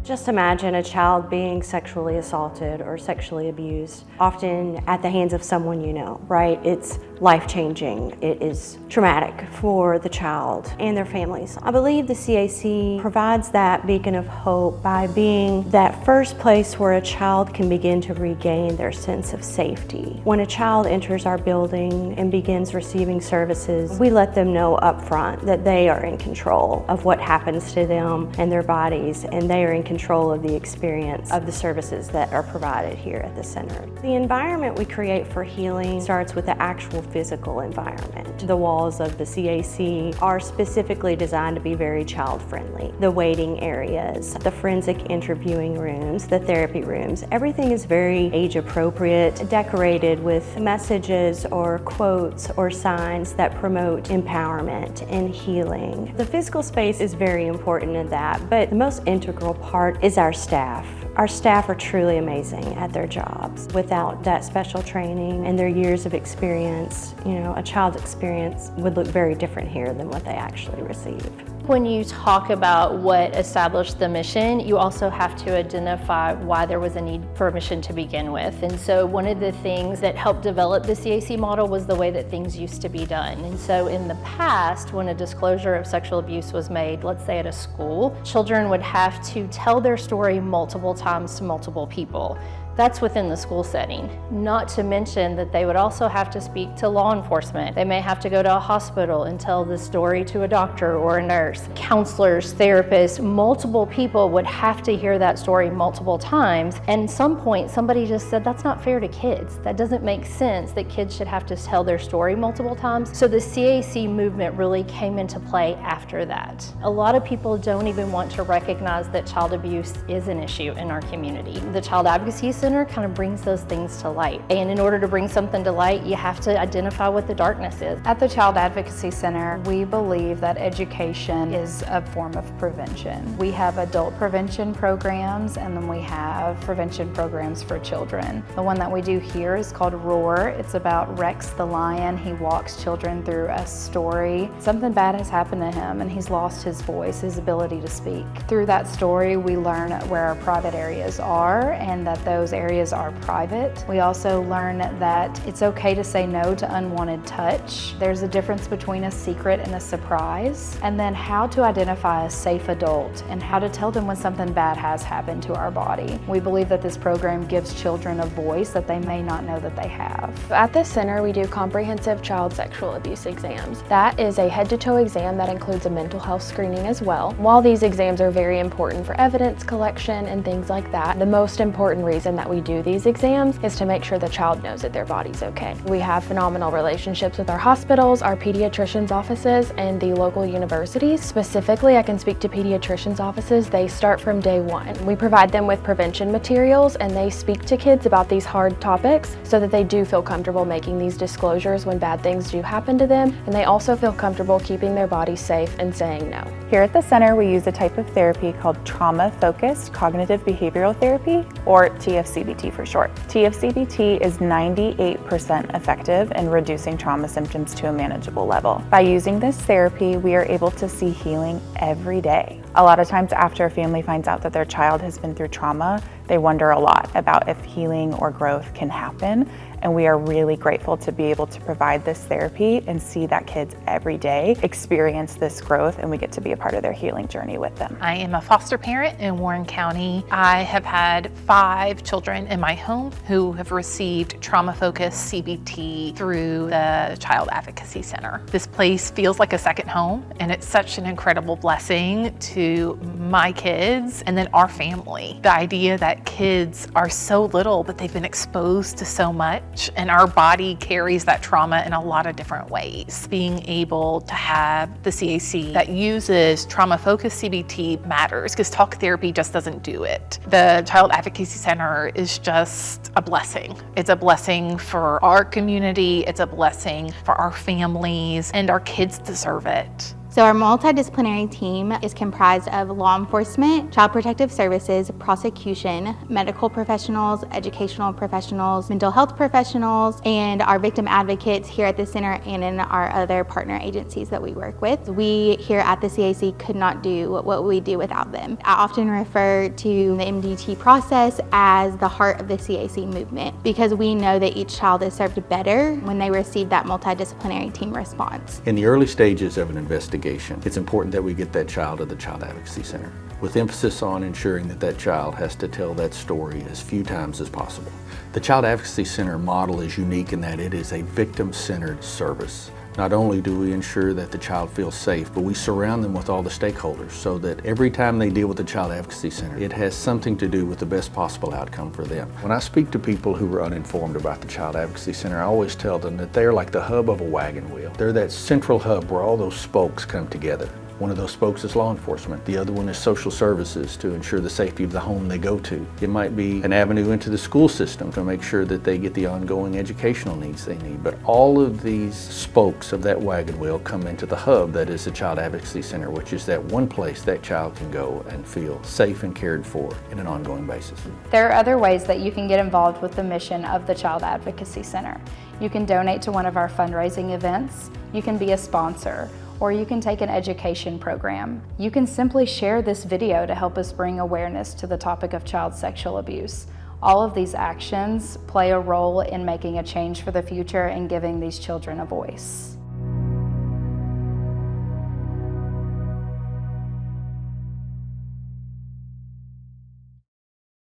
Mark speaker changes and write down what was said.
Speaker 1: Just imagine a child being sexually assaulted or sexually abused, often at the hands of someone you know, right? It's life-changing. It is traumatic for the child and their families. I believe the CAC provides that beacon of hope by being that first place where a child can begin to regain their sense of safety. When a child enters our building and begins receiving services, we let them know up front that they are in control of what happens to them and their bodies, and they are in control of the experience of the services that are provided here at the center. The environment we create for healing starts with the actual physical environment. The walls of the CAC are specifically designed to be very child-friendly. The waiting areas, the forensic interviewing rooms, the therapy rooms, everything is very age-appropriate, decorated with messages or quotes or signs that promote empowerment and healing. The physical space is very important in that, but the most integral part is our staff. Our staff are truly amazing at their jobs. Without that special training and their years of experience, a child's experience would look very different here than what they actually receive.
Speaker 2: When you talk about what established the mission, you also have to identify why there was a need for a mission to begin with. And so one of the things that helped develop the CAC model was the way that things used to be done. And so in the past, when a disclosure of sexual abuse was made, let's say at a school, children would have to tell their story multiple times to multiple people. That's within the school setting. Not to mention that they would also have to speak to law enforcement. They may have to go to a hospital and tell the story to a doctor or a nurse. Counselors, therapists, multiple people would have to hear that story multiple times. And at some point, somebody just said, that's not fair to kids. That doesn't make sense that kids should have to tell their story multiple times. So the CAC movement really came into play after that. A lot of people don't even want to recognize that child abuse is an issue in our community. The Child Advocacy Center kind of brings those things to light. And in order to bring something to light, you have to identify what the darkness is.
Speaker 3: At the Child Advocacy Center, we believe that education is a form of prevention. We have adult prevention programs, and then we have prevention programs for children. The one that we do here is called Roar. It's about Rex the lion. He walks children through a story. Something bad has happened to him, and he's lost his voice, his ability to speak. Through that story, we learn where our private areas are and that those areas are private. We also learn that it's okay to say no to unwanted touch. There's a difference between a secret and a surprise. And then how to identify a safe adult and how to tell them when something bad has happened to our body. We believe that this program gives children a voice that they may not know that they have.
Speaker 4: At this center, we do comprehensive child sexual abuse exams. That is a head-to-toe exam that includes a mental health screening as well. While these exams are very important for evidence collection and things like that, the most important reason that we do these exams is to make sure the child knows that their body's okay. We have phenomenal relationships with our hospitals, our pediatricians' offices, and the local universities. Specifically, I can speak to pediatricians' offices. They start from day one. We provide them with prevention materials, and they speak to kids about these hard topics so that they do feel comfortable making these disclosures when bad things do happen to them, and they also feel comfortable keeping their bodies safe and saying no.
Speaker 5: Here at the center, we use a type of therapy called trauma-focused cognitive behavioral therapy, or TFCBT for short. TFCBT is 98% effective in reducing trauma symptoms to a manageable level. By using this therapy, we are able to see healing every day. A lot of times after a family finds out that their child has been through trauma, they wonder a lot about if healing or growth can happen. And we are really grateful to be able to provide this therapy and see that kids every day experience this growth, and we get to be a part of their healing journey with them.
Speaker 6: I am a foster parent in Warren County. I have had 5 children in my home who have received trauma-focused CBT through the Child Advocacy Center. This place feels like a second home, and it's such an incredible blessing to my kids and then our family. The idea that kids are so little, but they've been exposed to so much, and our body carries that trauma in a lot of different ways. Being able to have the CAC that uses trauma-focused CBT matters, because talk therapy just doesn't do it. The Child Advocacy Center is just a blessing. It's a blessing for our community, it's a blessing for our families, and our kids deserve it.
Speaker 7: So our multidisciplinary team is comprised of law enforcement, child protective services, prosecution, medical professionals, educational professionals, mental health professionals, and our victim advocates here at the center and in our other partner agencies that we work with. We here at the CAC could not do what we do without them. I often refer to the MDT process as the heart of the CAC movement because we know that each child is served better when they receive that multidisciplinary team response.
Speaker 8: In the early stages of an investigation, it's important that we get that child to the Child Advocacy Center, with emphasis on ensuring that that child has to tell that story as few times as possible. The Child Advocacy Center model is unique in that it is a victim-centered service. Not only do we ensure that the child feels safe, but we surround them with all the stakeholders so that every time they deal with the Child Advocacy Center, it has something to do with the best possible outcome for them. When I speak to people who are uninformed about the Child Advocacy Center, I always tell them that they're like the hub of a wagon wheel. They're that central hub where all those spokes come together. One of those spokes is law enforcement. The other one is social services to ensure the safety of the home they go to. It might be an avenue into the school system to make sure that they get the ongoing educational needs they need. But all of these spokes of that wagon wheel come into the hub that is the Child Advocacy Center, which is that one place that child can go and feel safe and cared for in an ongoing basis.
Speaker 3: There are other ways that you can get involved with the mission of the Child Advocacy Center. You can donate to one of our fundraising events, you can be a sponsor, or you can take an education program. You can simply share this video to help us bring awareness to the topic of child sexual abuse. All of these actions play a role in making a change for the future and giving these children a voice.